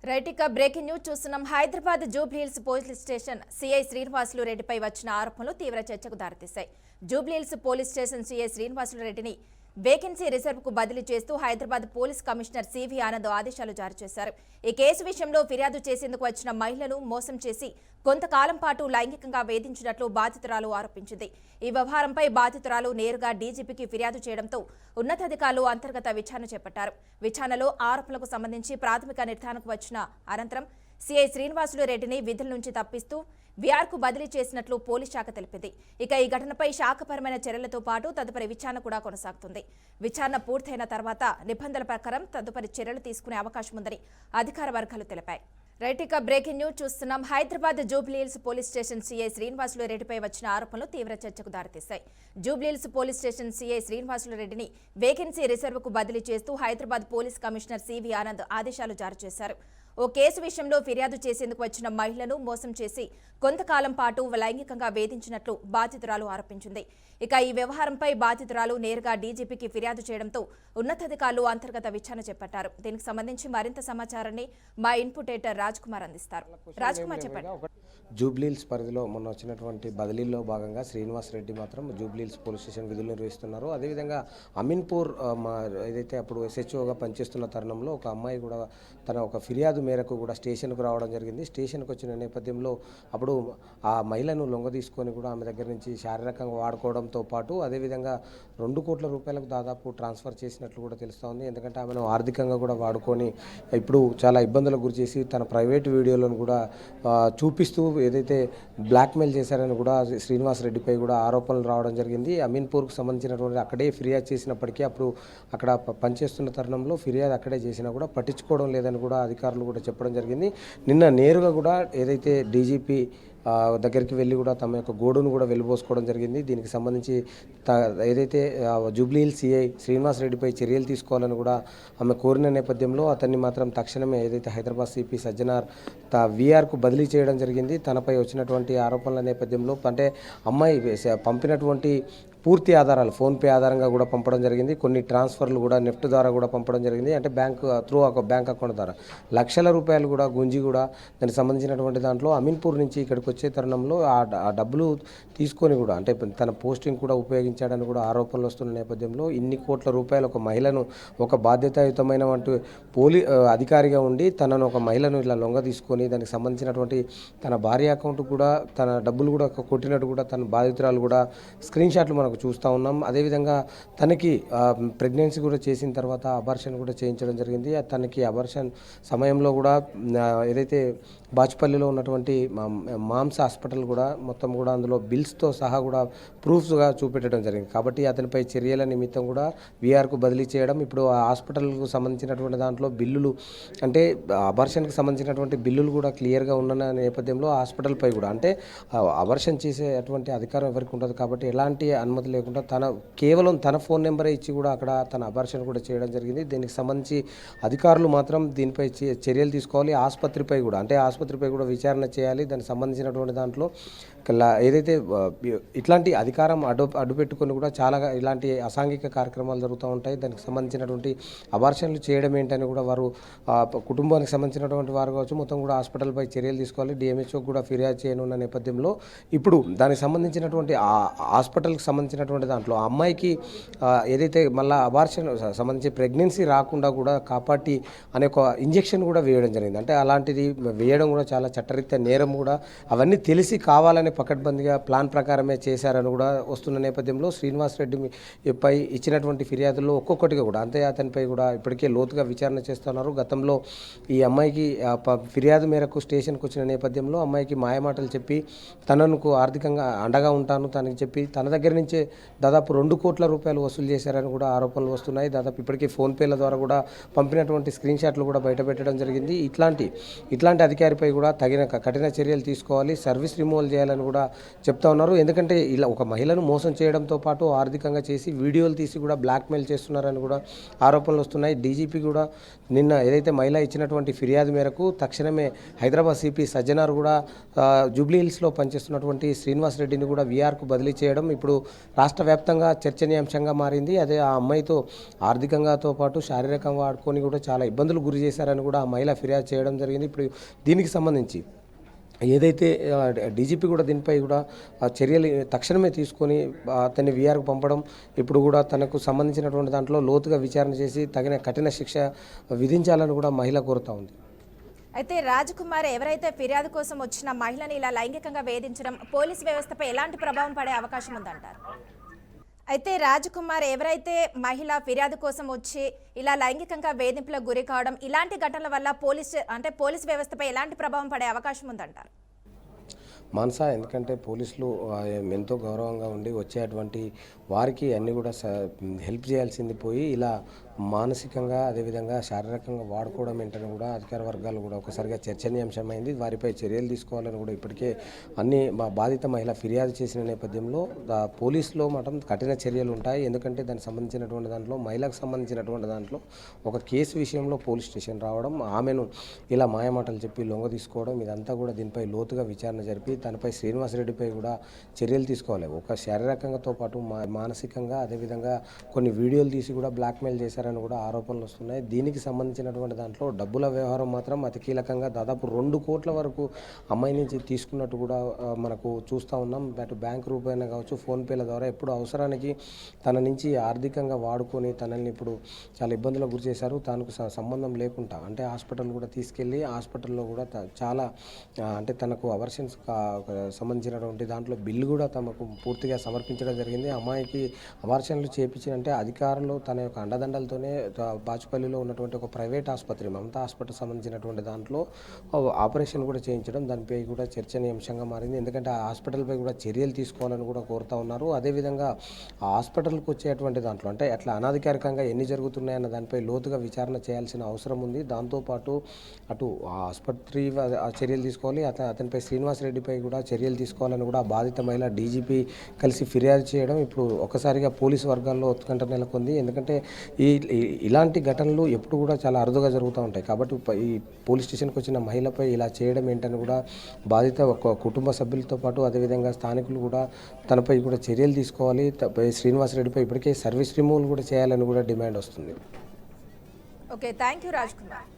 Right ఇక breaking news చూస్తున్నాం. Hyderabad Jubilee Hills police station CI Srinivasulu రెడ్డిపై వచ్చిన ఆరోపణలు తీవ్ర చర్చకు దారితీశాయి. Jubilee Hills police station CI Srinivasulu రెడ్డిని వేకెన్సీ రిజర్వ్కు బదిలీ చేస్తూ Hyderabad police commissioner CV Anand ఆదేశాలు జారీ చేశారు. ఈ కేసు విషయంలో ఫిర్యాదు చేసేందుకు వచ్చిన మహిళను మోసం చేసి కొంతకాలం పాటు లైంగికంగా వేధించినట్లు బాధితురాలు ఆరోపించింది. ఈ వ్యవహారంపై బాధితురాలు నేరుగా డీజీపీకి ఫిర్యాదు చేయడంతో ఉన్నతాధికారులు అంతర్గత విచారణ చేపట్టారు. విచారణలో ఆరోపణలకు సంబంధించి ప్రాథమిక నిర్ధారణకు వచ్చిన అనంతరం సిఐ శ్రీనివాసులు రెడ్డిని విధుల నుంచి తప్పిస్తూ విఆర్కు బదిలీ చేసినట్లు పోలీస్ శాఖ తెలిపింది. ఇక ఈ ఘటనపై శాఖపరమైన చర్యలతో పాటు తదుపరి విచారణ కూడా కొనసాగుతుంది. విచారణ పూర్తయిన తర్వాత నిబంధనల ప్రకారం తదుపరి చర్యలు తీసుకునే అవకాశం ఉందని అధికార వర్గాలు తెలిపాయి. రైట్ ఇక బ్రేకింగ్ న్యూస్ చూస్తున్నాం. Hyderabad Jubilee Hills police station CI Srinivasulu రెడ్డిపై వచ్చిన ఆరోపణలు తీవ్ర చర్చకు దారితీశాయి. Jubilee Hills police station CI Srinivasulu రెడ్డిని వేకెన్సీ రిజర్వ్కు బదిలీ చేస్తూ Hyderabad police commissioner CV Anand ఆదేశాలు జారీ చేశారు. ఓ కేసు విషయంలో ఫిర్యాదు చేసేందుకు వచ్చిన మహిళను మోసం చేసి కొంతకాలం పాటు లైంగికంగా వేధించినట్లు బాధితురాలు ఆరోపించింది. ఇక ఈ వ్యవహారంపై బాధితురాలు నేరుగా డీజీపీకి ఫిర్యాదు చేయడంతో ఉన్నతాధికారులు అంతర్గత విచారణ చేపట్టారు. దీనికి సంబంధించి మరింత సమాచారాన్ని మా ఇన్పుటేటర్ రాజ్ కుమార్ అందిస్తారు. రాజ్ కుమార్ చెప్పండి. జూబ్లీహిల్స్ పరిధిలో మొన్న వచ్చినటువంటి బదిలీలో భాగంగా శ్రీనివాస్ రెడ్డి మాత్రం జూబ్లీహిల్స్ పోలీస్ స్టేషన్ విధులు నిర్వహిస్తున్నారు. అదేవిధంగా అమీన్పూర్ ఏదైతే అప్పుడు ఎస్హెచ్ఓగా పనిచేస్తున్న తరుణంలో ఒక అమ్మాయి కూడా తన ఒక ఫిర్యాదు మేరకు కూడా స్టేషన్కు రావడం జరిగింది. స్టేషన్కి వచ్చిన నేపథ్యంలో అప్పుడు ఆ మహిళను లొంగ తీసుకొని కూడా ఆమె దగ్గర నుంచి శారీరకంగా వాడుకోవడంతో పాటు అదేవిధంగా 2 కోట్ల రూపాయలకు దాదాపు ట్రాన్స్ఫర్ చేసినట్లు కూడా తెలుస్తూ ఉంది. ఎందుకంటే ఆమెను ఆర్థికంగా కూడా వాడుకొని ఇప్పుడు చాలా ఇబ్బందులకు గురి చేసి తన ప్రైవేట్ వీడియోలను కూడా చూపిస్తూ ఏదైతే బ్లాక్మెయిల్ చేశారని కూడా శ్రీనివాస్ రెడ్డిపై కూడా ఆరోపణలు రావడం జరిగింది. అమీన్పూర్కు సంబంధించినటువంటి అక్కడే ఫిర్యాదు చేసినప్పటికీ అప్పుడు అక్కడ పనిచేస్తున్న తరుణంలో ఫిర్యాదు అక్కడే చేసినా కూడా పట్టించుకోవడం లేదని కూడా అధికారులు కూడా చెప్పడం జరిగింది. నిన్న నేరుగా కూడా ఏదైతే డీజీపీ దగ్గరికి వెళ్ళి కూడా తమ యొక్క గోడును కూడా వెళ్ళిపోసుకోవడం జరిగింది. దీనికి సంబంధించి ఏదైతే జూబ్లీహిల్స్ సిఐ శ్రీనివాస్ రెడ్డిపై చర్యలు తీసుకోవాలని కూడా ఆమె కోరిన నేపథ్యంలో అతన్ని మాత్రం తక్షణమే ఏదైతే హైదరాబాద్ సిపి సజ్జనార్ విఆర్కు బదిలీ చేయడం జరిగింది. తనపై వచ్చినటువంటి ఆరోపణల నేపథ్యంలో అంటే అమ్మాయి పంపినటువంటి పూర్తి ఆధారాలు ఫోన్పే ఆధారంగా కూడా పంపడం జరిగింది. కొన్ని ట్రాన్స్ఫర్లు కూడా నెఫ్ట్ ద్వారా కూడా పంపడం జరిగింది. అంటే బ్యాంక్ అకౌంట్ ద్వారా లక్షల రూపాయలు కూడా గుంజి కూడా దానికి సంబంధించినటువంటి దాంట్లో అమీన్పూర్ నుంచి ఇక్కడికి వచ్చే తరుణంలో ఆ డబ్బులు తీసుకొని కూడా అంటే తన పోస్టింగ్ కూడా ఉపయోగించాడని కూడా ఆరోపణలు వస్తున్న నేపథ్యంలో ఇన్ని కోట్ల రూపాయలు ఒక మహిళను ఒక బాధ్యతాయుతమైన అధికారిగా ఉండి తనను ఒక మహిళను ఇలా లొంగ తీసుకొని దానికి సంబంధించినటువంటి తన భార్య అకౌంట్ కూడా తన డబ్బులు కూడా కొట్టినట్టు కూడా తన బాధితురాలు కూడా స్క్రీన్ షాట్లు మనకు చూస్తూ ఉన్నాం. అదేవిధంగా తనకి ప్రెగ్నెన్సీ కూడా చేసిన తర్వాత అబార్షన్ కూడా చేయించడం జరిగింది. తనకి అబార్షన్ సమయంలో కూడా ఏదైతే బాచుపల్లిలో ఉన్నటువంటి మామ్స్ హాస్పిటల్ కూడా మొత్తం కూడా అందులో బిల్స్తో సహా కూడా ప్రూఫ్స్గా చూపెట్టడం జరిగింది. కాబట్టి అతనిపై చర్యల నిమిత్తం కూడా విఆర్కు బదిలీ చేయడం ఇప్పుడు ఆ హాస్పిటల్కు సంబంధించినటువంటి దాంట్లో బిల్లులు అంటే అబార్షన్కి సంబంధించినటువంటి బిల్లులు కూడా క్లియర్గా ఉన్న నేపథ్యంలో హాస్పిటల్పై కూడా అంటే అబార్షన్ చేసేటువంటి అధికారం ఎవరికి ఉండదు. కాబట్టి ఎలాంటి అనుమతి లేకుండా కేవలం తన ఫోన్ నెంబరే ఇచ్చి కూడా అక్కడ తన అబార్షన్ కూడా చేయడం జరిగింది. దీనికి సంబంధించి అధికారులు మాత్రం దీనిపై చర్యలు తీసుకోవాలి. ఆసుపత్రిపై కూడా అంటే ఆసుపత్రిపై కూడా విచారణ చేయాలి. దానికి సంబంధించినటువంటి దాంట్లో ఏదైతే ఇట్లాంటి అధికారం అడ్డుపెట్టుకొని కూడా చాలా ఇలాంటి అసాంఘిక కార్యక్రమాలు జరుగుతూ ఉంటాయి. దానికి సంబంధించినటువంటి అబార్షన్లు చేయడం ఏంటని కూడా వారు కుటుంబానికి సంబంధించినటువంటి వారు కావచ్చు మొత్తం కూడా హాస్పిటల్పై చర్యలు తీసుకోవాలి. డిఎంహెచ్ఓ కూడా ఫిర్యాదు చేయనున్న నేపథ్యంలో ఇప్పుడు దానికి సంబంధించినటువంటి హాస్పిటల్కి సంబంధించినటువంటి దాంట్లో అమ్మాయికి ఏదైతే మళ్ళీ అబార్షన్ సంబంధించి ప్రెగ్నెన్సీ రాకుండా కూడా కాపాటి అనే ఒక ఇంజెక్షన్ కూడా వేయడం జరిగింది. అంటే అలాంటిది వేయడం కూడా చాలా చట్టరీత్యా నేరం కూడా అవన్నీ తెలిసి కావాలని పకడ్బందీగా ప్లాన్ ప్రకారమే చేశారని కూడా వస్తున్న నేపథ్యంలో శ్రీనివాస్ రెడ్డిపై ఇచ్చినటువంటి ఫిర్యాదుల్లో ఒక్కొక్కటిగా కూడా అంటే అతనిపై కూడా ఇప్పటికే లోతుగా విచారణ చేస్తున్నారు. గతంలో ఈ అమ్మాయికి ఫిర్యాదు మేరకు స్టేషన్కి వచ్చిన నేపథ్యంలో అమ్మాయికి మాయమాటలు చెప్పి తనకు ఆర్థికంగా అండగా ఉంటాను తనకి చెప్పి తన దగ్గర నుంచే దాదాపు 2 కోట్ల రూపాయలు వసూలు చేశారని కూడా ఆరోపణలు వస్తున్నాయి. దాదాపు ఇప్పటికే ఫోన్పేల ద్వారా కూడా పంపినటువంటి స్క్రీన్ షాట్లు కూడా బయటపెట్టడం జరిగింది. ఇట్లాంటి అధికారిపై కూడా తగిన కఠిన చర్యలు తీసుకోవాలి, సర్వీస్ రిమూవల్ చేయాలని కూడా చెప్తా ఉన్నారు. ఎందుకంటే ఇలా ఒక మహిళను మోసం చేయడంతో పాటు ఆర్థికంగా చేసి వీడియోలు తీసి కూడా బ్లాక్మెయిల్ చేస్తున్నారని కూడా ఆరోపణలు వస్తున్నాయి. డీజీపీ కూడా నిన్న ఏదైతే మహిళ ఇచ్చినటువంటి ఫిర్యాదు మేరకు తక్షణమే హైదరాబాద్ సిపి సజ్జనార్ కూడా జూబ్లీహిల్స్లో పనిచేస్తున్నటువంటి శ్రీనివాస్ రెడ్డిని కూడా విఆర్కు బదిలీ చేయడం ఇప్పుడు రాష్ట్ర వ్యాప్తంగా చర్చనీయాంశంగా మారింది. అదే ఆ అమ్మాయితో ఆర్థికంగాతో పాటు శారీరకంగా వాడుకొని కూడా చాలా ఇబ్బందులు గురి చేశారని కూడా ఆ మహిళ ఫిర్యాదు చేయడం జరిగింది. ఇప్పుడు దీనికి సంబంధించి ఏదైతే డీజీపీ కూడా దీనిపై కూడా చర్యలు తక్షణమే తీసుకొని అతన్ని వీఆర్కు పంపడం, ఇప్పుడు కూడా తనకు సంబంధించినటువంటి దాంట్లో లోతుగా విచారణ చేసి తగిన కఠిన శిక్ష విధించాలని కూడా మహిళ కోరుతా ఉంది. అయితే రాజకుమార్ ఎవరైతే ఫిర్యాదు కోసం వచ్చిన మహిళని ఇలా లైంగికంగా వేధించడం పోలీస్ వ్యవస్థపై ఎలాంటి ప్రభావం పడే అవకాశం ఉందంటారు? అయితే రాజకుమార్ ఎవరైతే మహిళ ఫిర్యాదు కోసం వచ్చి ఇలా లైంగికంగా వేధింపులకు గురి కావడం ఇలాంటి ఘటనల వల్ల పోలీస్ వ్యవస్థపై ఎలాంటి ప్రభావం పడే అవకాశం ఉందంటారు? మానస, ఎందుకంటే పోలీసులు ఎంతో గౌరవంగా ఉండి వచ్చేటువంటి వారికి అన్నీ కూడా హెల్ప్ చేయాల్సింది పోయి ఇలా మానసికంగా అదేవిధంగా శారీరకంగా వాడుకోవడం ఏంటని కూడా అధికార వర్గాలు కూడా ఒకసారిగా చర్చనీయాంశమైంది. వారిపై చర్యలు తీసుకోవాలని కూడా ఇప్పటికే అన్ని బాధిత మహిళ ఫిర్యాదు చేసిన నేపథ్యంలో పోలీసులో మాత్రం కఠిన చర్యలు ఉంటాయి. ఎందుకంటే దానికి సంబంధించినటువంటి దాంట్లో మహిళకు సంబంధించినటువంటి దాంట్లో ఒక కేసు విషయంలో పోలీస్ స్టేషన్ రావడం, ఆమెను ఇలా మాయమాటలు చెప్పి లొంగ తీసుకోవడం, ఇదంతా కూడా దీనిపై లోతుగా విచారణ జరిపి తనపై శ్రీనివాసరెడ్డిపై కూడా చర్యలు తీసుకోవాలి. ఒక శారీరకంగాతో పాటు మానసికంగా అదేవిధంగా కొన్ని వీడియోలు తీసి కూడా బ్లాక్మెయిల్ చేశారని కూడా ఆరోపణలు వస్తున్నాయి. దీనికి సంబంధించినటువంటి దాంట్లో డబ్బుల వ్యవహారం మాత్రం అతి కీలకంగా దాదాపు 2 కోట్ల వరకు అమ్మాయి నుంచి తీసుకున్నట్టు కూడా మనకు చూస్తూ ఉన్నాం. అటు బ్యాంక్ రూపాయన కావచ్చు, ఫోన్పేల ద్వారా ఎప్పుడు అవసరానికి తన నుంచి ఆర్థికంగా వాడుకొని తనని ఇప్పుడు చాలా ఇబ్బందులకు గురి చేశారు. తనకు సంబంధం లేకుండా అంటే హాస్పిటల్ కూడా తీసుకెళ్ళి హాస్పిటల్లో కూడా చాలా అంటే తనకు అవర్షన్స్ సంబంధించినటువంటి దాంట్లో బిల్లు కూడా తమకు పూర్తిగా సమర్పించడం జరిగింది. అమ్మాయికి అవర్షన్లు చేయించినంటే అధికారులు తన యొక్క అండదండలతోనే బాచుపల్లిలో ఉన్నటువంటి ఒక ప్రైవేట్ ఆసుపత్రి మమతా హాస్పిటల్ సంబంధించినటువంటి దాంట్లో ఆపరేషన్ కూడా చేయించడం దానిపై కూడా చర్చనీయాంశంగా మారింది. ఎందుకంటే ఆ హాస్పిటల్పై కూడా చర్యలు తీసుకోవాలని కూడా కోరుతూ ఉన్నారు. అదేవిధంగా ఆ హాస్పిటల్కి వచ్చేటువంటి దాంట్లో అంటే అట్లా అనాధికారికంగా ఎన్ని జరుగుతున్నాయన్న దానిపై లోతుగా విచారణ చేయాల్సిన అవసరం ఉంది. దాంతోపాటు అటు ఆ ఆసుపత్రి చర్యలు తీసుకోవాలి, అతనిపై శ్రీనివాసరెడ్డిపై కూడా చర్యలు తీసుకోవాలని కూడా బాధిత మహిళ డీజీపీ కలిసి ఫిర్యాదు చేయడం ఇప్పుడు ఒకసారిగా పోలీసు వర్గాల్లో ఉత్కంఠ నెలకొంది. ఎందుకంటే ఇలాంటి ఘటనలు ఎప్పుడు కూడా చాలా అరుదుగా జరుగుతూ ఉంటాయి. కాబట్టి ఈ పోలీస్ స్టేషన్కి వచ్చిన మహిళపై ఇలా చేయడం ఏంటని కూడా బాధిత ఒక కుటుంబ సభ్యులతో పాటు అదేవిధంగా స్థానికులు కూడా తనపై కూడా చర్యలు తీసుకోవాలి. శ్రీనివాసరెడ్డిపై ఇప్పటికే సర్వీస్ రిమూవల్ కూడా చేయాలని కూడా డిమాండ్ వస్తుంది. Okay, thank you Raj Kumar.